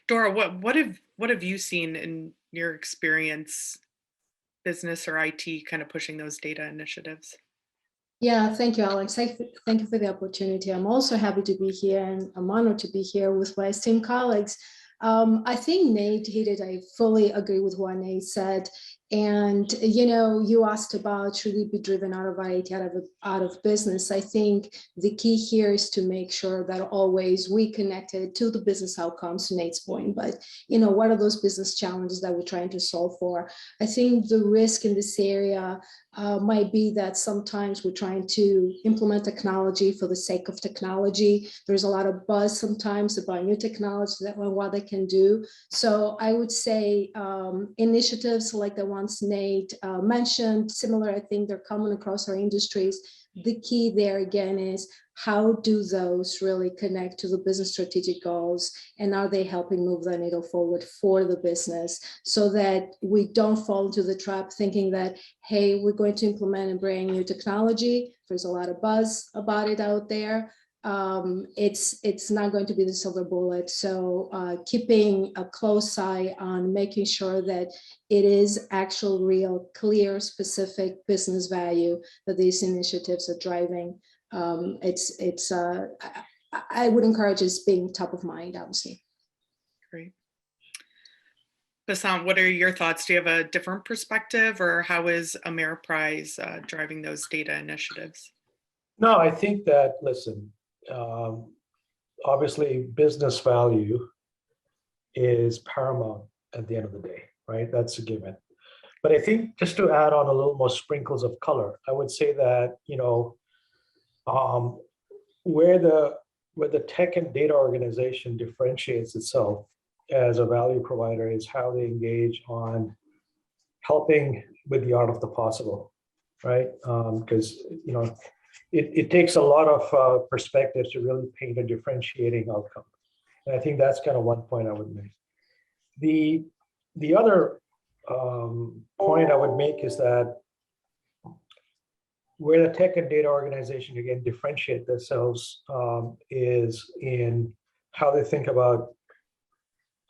Dora, what have you seen in your experience, business or IT, kind of pushing those data initiatives? Yeah, thank you, Alex. Thank you for the opportunity. I'm also happy to be here, and I'm honored to be here with my esteemed colleagues. I think Nate hit it. I fully agree with what Nate said. And you asked about should we be driven out of IT, out of business. I think the key here is to make sure that always we connected to the business outcomes, to Nate's point. But what are those business challenges that we're trying to solve for? I think the risk in this area might be that sometimes we're trying to implement technology for the sake of technology. There's a lot of buzz sometimes about new technology and what they can do. So I would say initiatives like the ones Nate mentioned, similar, I think they're common across our industries. The key there again is how do those really connect to the business strategic goals, and are they helping move the needle forward for the business, so that we don't fall into the trap thinking that, hey, we're going to implement and bring new technology. There's a lot of buzz about it out there. It's not going to be the silver bullet. So keeping a close eye on making sure that it is actual, real, clear, specific business value that these initiatives are driving. I would encourage it being top of mind, obviously. Great. Basant, what are your thoughts? Do you have a different perspective, or how is Ameriprise driving those data initiatives? No, I think that, listen, obviously business value is paramount at the end of the day, right? That's a given. But I think just to add on a little more sprinkles of color, I would say that, where the tech and data organization differentiates itself as a value provider is how they engage on helping with the art of the possible, right? Because it takes a lot of perspectives to really paint a differentiating outcome. And I think that's kind of one point I would make. The other point I would make is that where the tech and data organization, again, differentiate themselves is in how they think about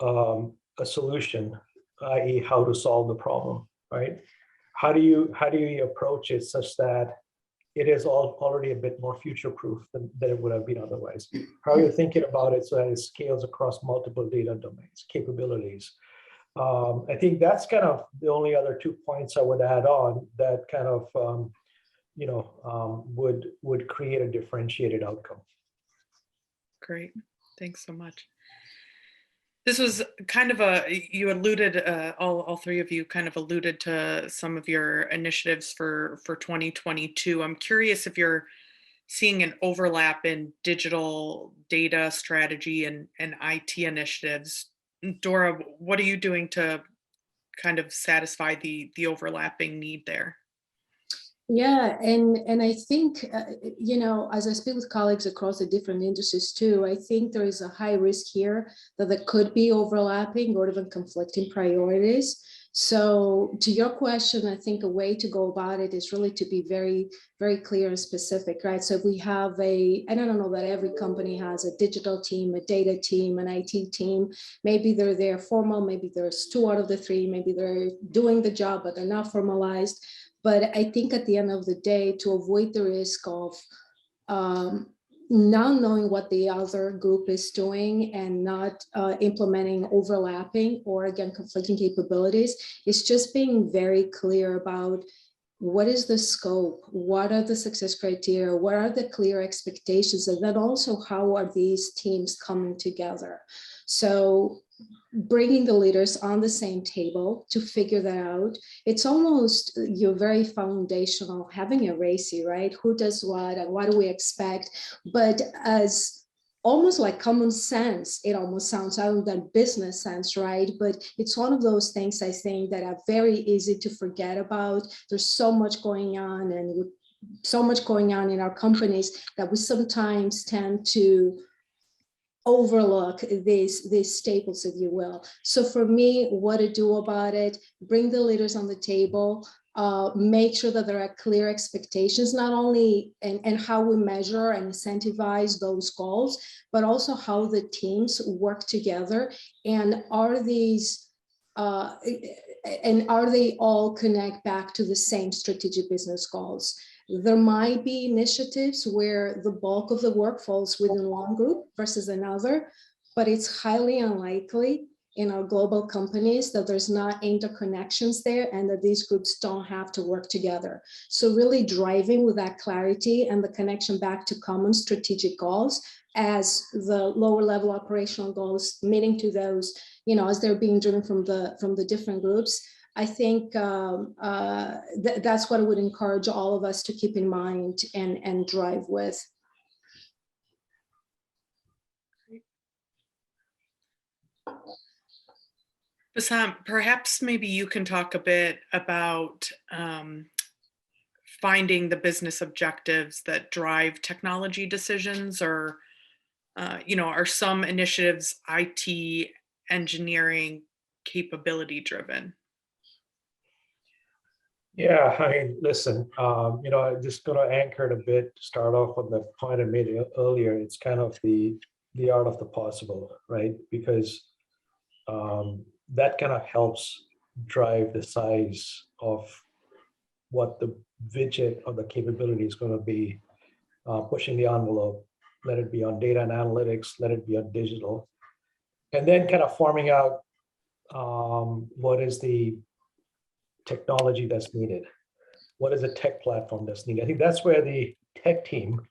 a solution, i.e. how to solve the problem, right? How do you approach it such that it is already a bit more future-proof than it would have been otherwise? How are you thinking about it so that it scales across multiple data domains, capabilities? I think that's kind of the only other 2 points I would add on that kind of would create a differentiated outcome. Great, thanks so much. This was kind of you alluded, all three of you kind of alluded to some of your initiatives for 2022. I'm curious if you're seeing an overlap in digital data strategy and IT initiatives. Dora, what are you doing to kind of satisfy the overlapping need there? Yeah, and I think, as I speak with colleagues across the different industries too, I think there is a high risk here that there could be overlapping or even conflicting priorities. So to your question, I think a way to go about it is really to be very, very clear and specific, right? So if we have and I don't know that every company has a digital team, a data team, an IT team. Maybe they're there formal, maybe there's 2 out of the 3, maybe they're doing the job, but they're not formalized. But I think at the end of the day, to avoid the risk of not knowing what the other group is doing and not implementing overlapping or, again, conflicting capabilities, is just being very clear about what is the scope, what are the success criteria, what are the clear expectations, and then also how are these teams coming together. So bringing the leaders on the same table to figure that out. It's almost your very foundational, having a RACI, right? Who does what and what do we expect? But as almost like common sense, it almost sounds, other than business sense, right? But it's one of those things I think that are very easy to forget about. There's so much going on, and so much going on in our companies that we sometimes tend to overlook these staples, if you will. So for me, what to do about it, bring the leaders on the table, make sure that there are clear expectations, not only and how we measure and incentivize those goals, but also how the teams work together. And are these, and are they all connect back to the same strategic business goals? There might be initiatives where the bulk of the work falls within one group versus another, but it's highly unlikely in our global companies that there's not interconnections there and that these groups don't have to work together. So really driving with that clarity and the connection back to common strategic goals as the lower level operational goals, meeting to those, as they're being driven from the different groups. I think that's what I would encourage all of us to keep in mind and drive with. Basant, perhaps maybe you can talk a bit about finding the business objectives that drive technology decisions, or are some initiatives IT engineering capability driven? Yeah, I mean, listen, I'm just going to anchor it a bit, start off on the point I made earlier. It's kind of the art of the possible, right? Because that kind of helps drive the size of what the widget or the capability is going to be, pushing the envelope, let it be on data and analytics, let it be on digital, and then kind of forming out what is the technology that's needed, what is the tech platform that's needed. I think that's where the tech team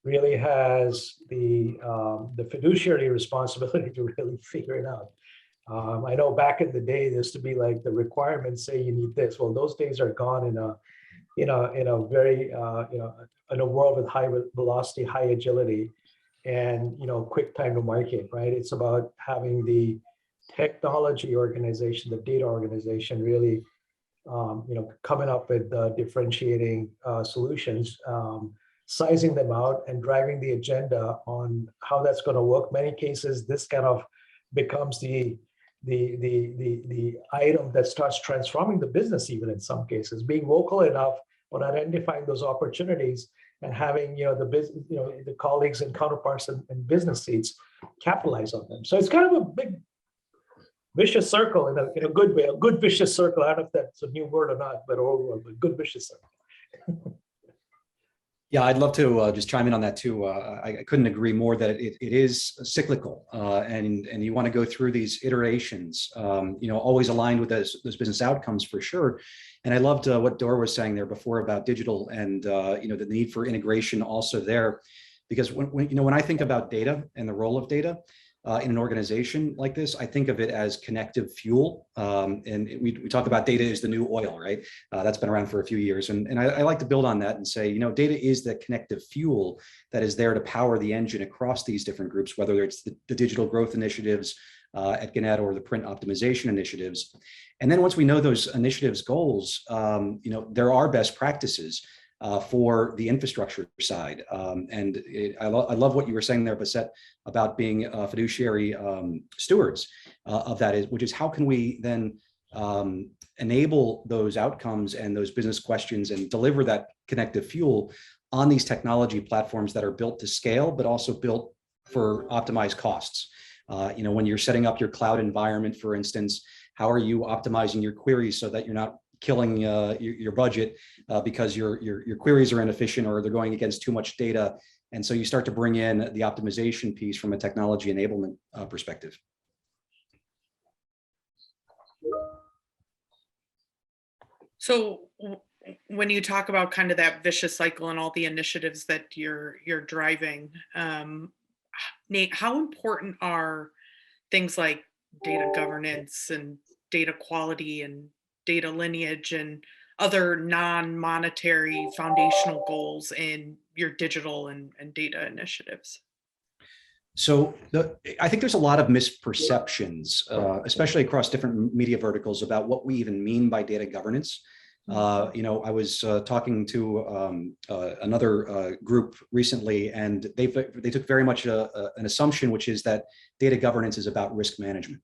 really has the fiduciary responsibility to really figure it out. I know back in the day, there used to be like the requirements say you need this. Well, those days are gone in a very in a world with high velocity, high agility, and quick time to market. Right? It's about having the technology organization, the data organization, really coming up with differentiating solutions, sizing them out, and driving the agenda on how that's going to work. Many cases, this kind of becomes the item that starts transforming the business, even in some cases, being vocal enough on identifying those opportunities and having the colleagues and counterparts and business seats capitalize on them. So it's kind of a big vicious circle in a good way, a good vicious circle. I don't know if that's a new word or not, but overall, a good vicious circle. Yeah, I'd love to just chime in on that too. I couldn't agree more that it is cyclical, and you want to go through these iterations, always aligned with those business outcomes for sure. And I loved what Dora was saying there before about digital and the need for integration also there, because when I think about data and the role of data in an organization like this, I think of it as connective fuel. And we talk about data is the new oil, right? That's been around for a few years. And I like to build on that and say, data is the connective fuel that is there to power the engine across these different groups, whether it's the digital growth initiatives at Gannett or the print optimization initiatives. And then once we know those initiatives goals, there are best practices for the infrastructure side. I love what you were saying there, Basant, about being fiduciary stewards of that, which is how can we then enable those outcomes and those business questions and deliver that connective fuel on these technology platforms that are built to scale, but also built for optimized costs. When you're setting up your cloud environment, for instance, how are you optimizing your queries so that you're not killing your budget because your queries are inefficient or they're going against too much data. And so you start to bring in the optimization piece from a technology enablement perspective. So when you talk about kind of that vicious cycle and all the initiatives that you're driving, Nate, how important are things like data governance and data quality and data lineage and other non-monetary foundational goals in your digital and data initiatives? So I think there's a lot of misperceptions, especially across different media verticals, about what we even mean by data governance. I was talking to another group recently, and they took very much an assumption, which is that data governance is about risk management.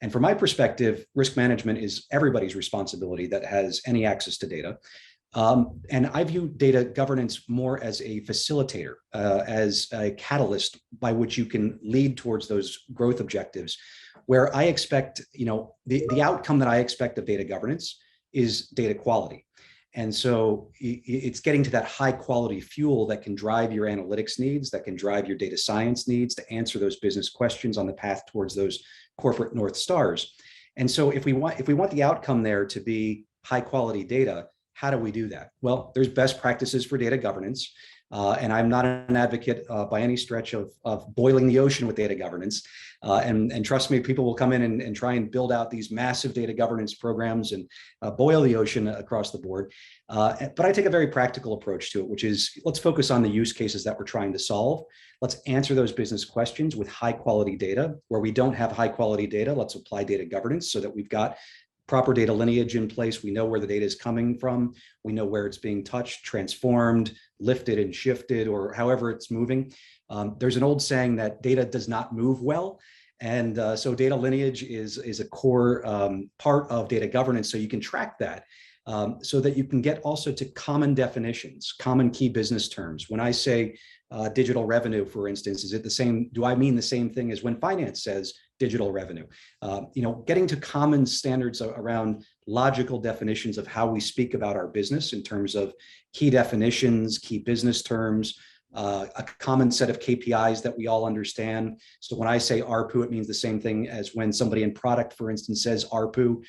And from my perspective, risk management is everybody's responsibility that has any access to data. And I view data governance more as a facilitator, as a catalyst by which you can lead towards those growth objectives, where I expect, the outcome that I expect of data governance is data quality. And so it's getting to that high quality fuel that can drive your analytics needs, that can drive your data science needs to answer those business questions on the path towards those corporate North Stars. And so if we want the outcome there to be high quality data, how do we do that? Well, there's best practices for data governance. And I'm not an advocate by any stretch of boiling the ocean with data governance. And trust me, people will come in and try and build out these massive data governance programs and boil the ocean across the board. But I take a very practical approach to it, which is let's focus on the use cases that we're trying to solve. Let's answer those business questions with high quality data. Where we don't have high quality data, let's apply data governance so that we've got proper data lineage in place. We know where the data is coming from. We know where it's being touched, transformed, lifted and shifted, or however it's moving. There's an old saying that data does not move well. And so data lineage is a core part of data governance. So you can track that so that you can get also to common definitions, common key business terms. When I say digital revenue, for instance, is it the same? Do I mean the same thing as when finance says digital revenue? Getting to common standards around logical definitions of how we speak about our business in terms of key definitions, key business terms, a common set of KPIs that we all understand. So when I say ARPU, it means the same thing as when somebody in product, for instance, says ARPU.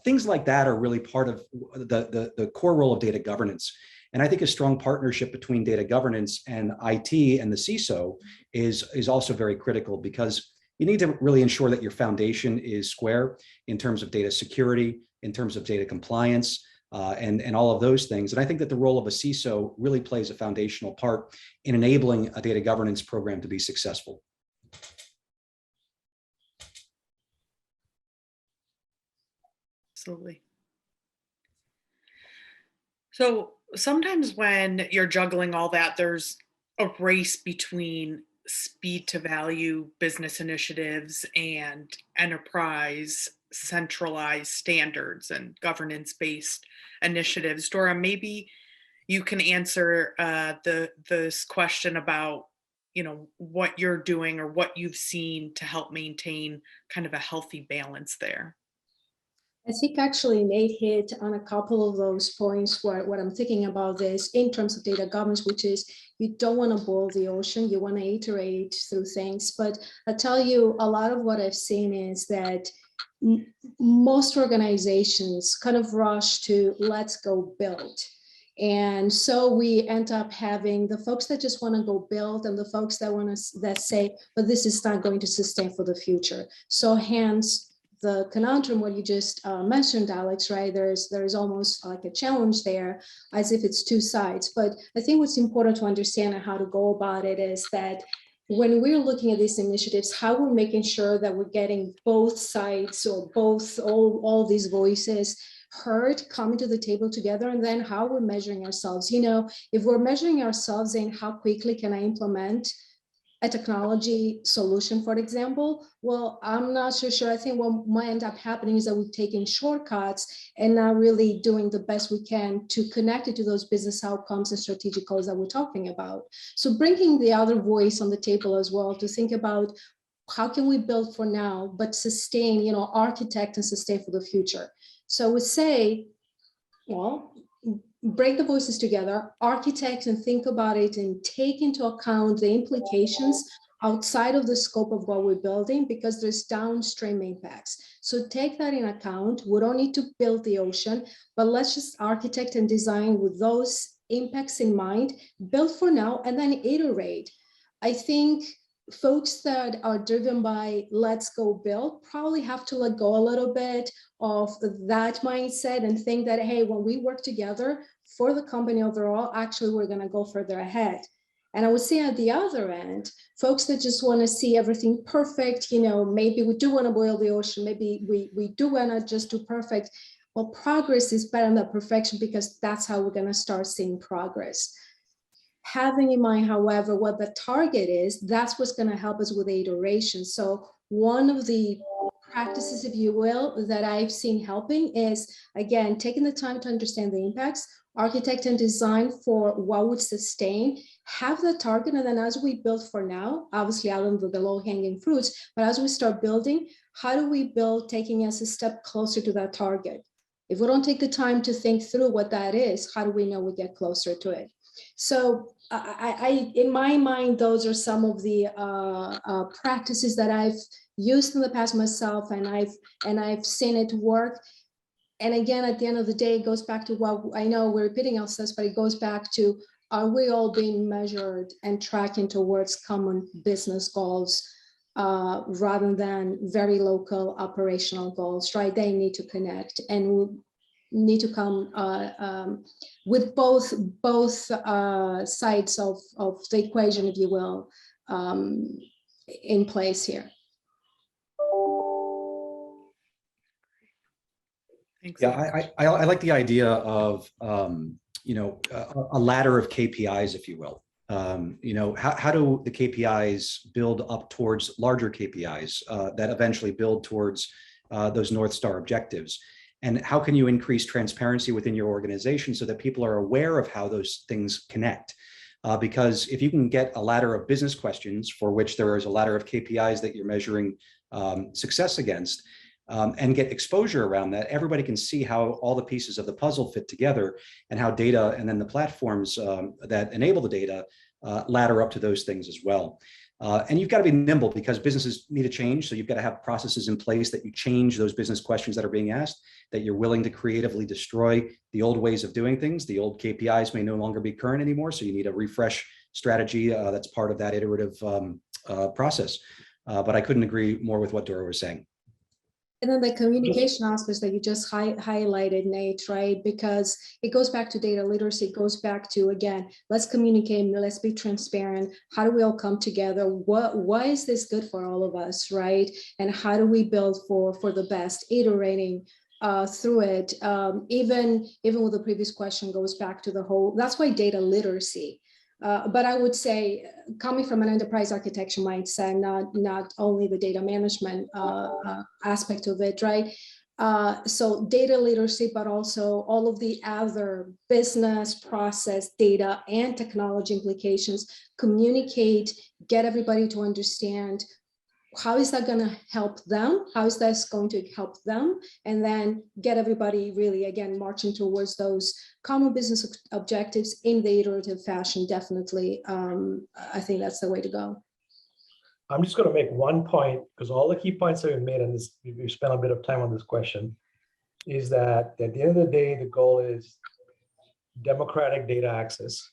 Things like that are really part of the core role of data governance. And I think a strong partnership between data governance and IT and the CISO is also very critical, because you need to really ensure that your foundation is square in terms of data security, in terms of data compliance, and all of those things. And I think that the role of a CISO really plays a foundational part in enabling a data governance program to be successful. Absolutely. So sometimes when you're juggling all that, there's a race between speed to value business initiatives and enterprise centralized standards and governance-based initiatives. Dora, maybe you can answer this question about what you're doing or what you've seen to help maintain kind of a healthy balance there. I think actually Nate hit on a couple of those points where what I'm thinking about this in terms of data governance, which is you don't want to boil the ocean, you want to iterate through things. But I tell you, a lot of what I've seen is that most organizations kind of rush to let's go build. And so we end up having the folks that just want to go build and the folks that say, but this is not going to sustain for the future. So hence the conundrum, what you just mentioned, Alex, right? There's almost like a challenge there, as if it's two sides. But I think what's important to understand and how to go about it is that when we're looking at these initiatives, how we're making sure that we're getting both sides or all these voices heard, coming to the table together, and then how we're measuring ourselves. If we're measuring ourselves in how quickly can I implement a technology solution, for example, well, I'm not so sure. I think what might end up happening is that we're taking shortcuts and not really doing the best we can to connect it to those business outcomes and strategic goals that we're talking about. So bringing the other voice on the table as well to think about how can we build for now, but sustain, architect and sustain for the future. So I would say, well, break the voices together, architect and think about it and take into account the implications outside of the scope of what we're building, because there's downstream impacts. So take that in account. We don't need to build the ocean, but let's just architect and design with those impacts in mind, build for now, and then iterate. I think folks that are driven by let's go build probably have to let go a little bit of that mindset and think that, hey, when we work together for the company overall, actually we're going to go further ahead. And I would say at the other end, folks that just want to see everything perfect, maybe we do want to boil the ocean, maybe we do want to just do perfect. Well, progress is better than perfection, because that's how we're going to start seeing progress. Having in mind, however, what the target is, that's what's going to help us with iteration. So one of the practices, if you will, that I've seen helping is, again, taking the time to understand the impacts, architect and design for what would sustain, have the target, and then as we build for now, obviously out of the low-hanging fruits, but as we start building, how do we build taking us a step closer to that target? If we don't take the time to think through what that is, how do we know we get closer to it? So in my mind, those are some of the practices that I've used in the past myself, and I've seen it work. And again, at the end of the day, it goes back to what I know we're repeating ourselves, but it goes back to, are we all being measured and tracking towards common business goals rather than very local operational goals, right? They need to connect, and we need to come with both sides of the equation, if you will, in place here. Thanks. Yeah, I like the idea of a ladder of KPIs, if you will. How do the KPIs build up towards larger KPIs that eventually build towards those North Star objectives? And how can you increase transparency within your organization so that people are aware of how those things connect? Because if you can get a ladder of business questions for which there is a ladder of KPIs that you're measuring success against, and get exposure around that, everybody can see how all the pieces of the puzzle fit together and how data and then the platforms that enable the data ladder up to those things as well. And you've got to be nimble because businesses need to change. So you've got to have processes in place that you change those business questions that are being asked, that you're willing to creatively destroy the old ways of doing things. The old KPIs may no longer be current anymore. So you need a refresh strategy that's part of that iterative process. But I couldn't agree more with what Dora was saying. And then the communication aspects that you just highlighted, Nate, right? Because it goes back to data literacy. It goes back to, again, let's communicate, let's be transparent. How do we all come together? Why is this good for all of us, right? And how do we build for the best, iterating through it? Even with the previous question goes back to the whole, that's why data literacy. But I would say, coming from an enterprise architecture mindset, not only the data management aspect of it, right? So data literacy, but also all of the other business process data and technology implications, communicate, get everybody to understand how is that going to help them? How is that going to help them? And then get everybody really, again, marching towards those common business objectives in the iterative fashion. Definitely, I think that's the way to go. I'm just going to make one point, because all the key points that we've made on this, we've spent a bit of time on this question, is that at the end of the day, the goal is democratic data access.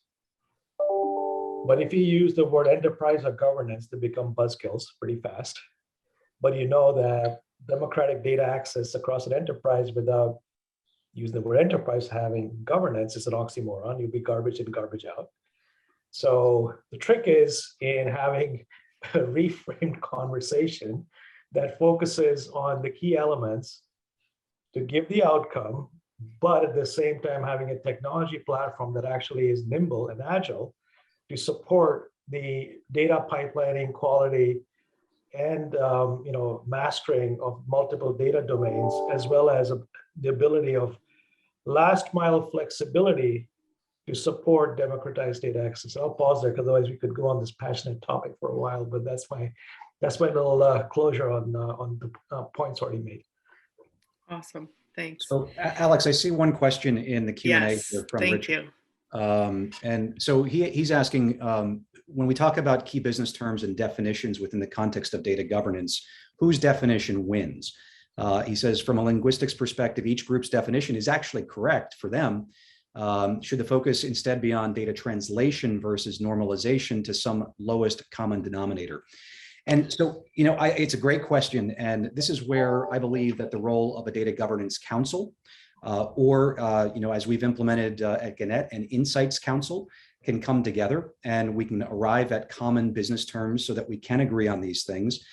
But if you use the word enterprise or governance, they become buzzkills pretty fast. But you know that democratic data access across an enterprise without using the word enterprise having governance is an oxymoron. You'll be garbage in, garbage out. So the trick is in having a reframed conversation that focuses on the key elements to give the outcome, but at the same time having a technology platform that actually is nimble and agile to support the data pipelining quality and mastering of multiple data domains, as well as the ability of last mile flexibility to support democratized data access. I'll pause there because otherwise we could go on this passionate topic for a while, but that's my little closure on the points already made. Awesome, thanks. So Alex, I see one question in the Q&A Yes, here from thank Richard. you. And so he's asking, when we talk about key business terms and definitions within the context of data governance, whose definition wins? He says, from a linguistics perspective, each group's definition is actually correct for them. Should the focus instead be on data translation versus normalization to some lowest common denominator? And so, it's a great question. And this is where I believe that the role of a data governance council as we've implemented at Gannett, an insights council can come together and we can arrive at common business terms so that we can agree on these things,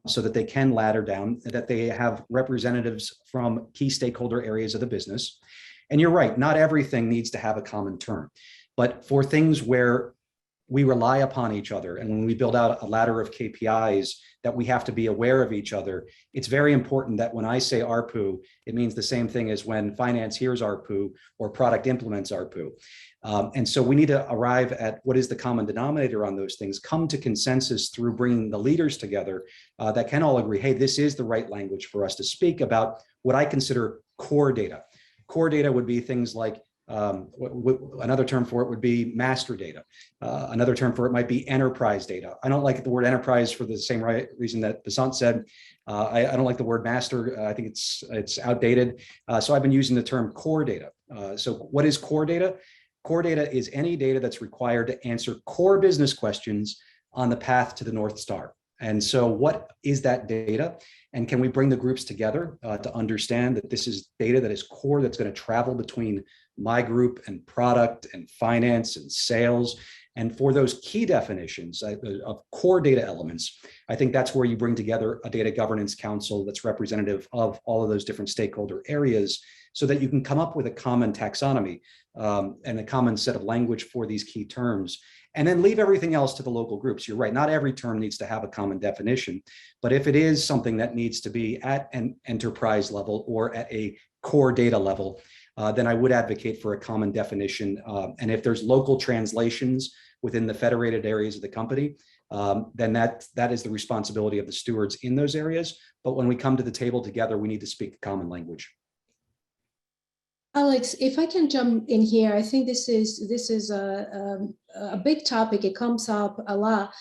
so that they can ladder down, that they have representatives from key stakeholder areas of the business. And you're right, not everything needs to have a common term, but for things where we rely upon each other. And when we build out a ladder of KPIs that we have to be aware of each other, it's very important that when I say ARPU, it means the same thing as when finance hears ARPU or product implements ARPU. And so we need to arrive at what is the common denominator on those things, come to consensus through bringing the leaders together that can all agree, hey, this is the right language for us to speak about what I consider core data. Core data would be things like, another term for it would be master data. Another term for it might be enterprise data. I don't like the word enterprise for the same reason that Basant said. I don't like the word master. I think it's outdated. So I've been using the term core data. So what is core data? Core data is any data that's required to answer core business questions on the path to the North Star. And so what is that data? And can we bring the groups together to understand that this is data that is core, that's going to travel between my group and product and finance and sales? And for those key definitions of core data elements, I think that's where you bring together a data governance council that's representative of all of those different stakeholder areas so that you can come up with a common taxonomy and a common set of language for these key terms. And then leave everything else to the local groups. You're right, not every term needs to have a common definition, but if it is something that needs to be at an enterprise level or at a core data level, then I would advocate for a common definition. And if there's local translations within the federated areas of the company, then that is the responsibility of the stewards in those areas. But when we come to the table together, we need to speak a common language. Alex, if I can jump in here, I think this is a big topic. It comes up a lot.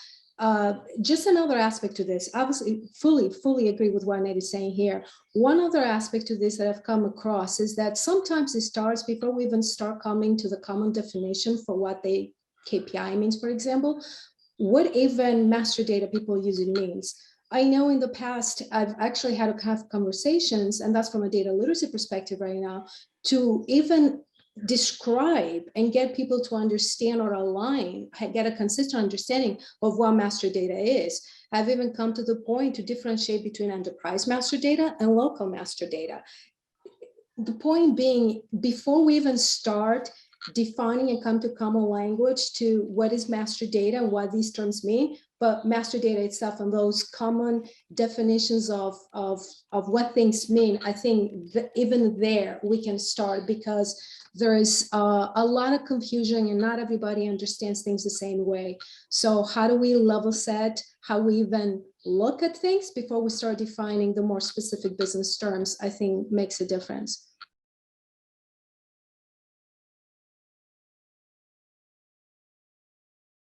Just another aspect to this, obviously, fully agree with what Nate is saying here. One other aspect to this that I've come across is that sometimes it starts before we even start coming to the common definition for what the KPI means, for example, what even master data people using means. I know in the past, I've actually had to have conversations, and that's from a data literacy perspective right now, to even describe and get people to understand or align, get a consistent understanding of what master data is. I've even come to the point to differentiate between enterprise master data and local master data. The point being, before we even start defining and come to common language to what is master data and what these terms mean, but master data itself and those common definitions of what things mean, I think that even there we can start, because there is a lot of confusion and not everybody understands things the same way. So how do we level set, how we even look at things before we start defining the more specific business terms, I think makes a difference.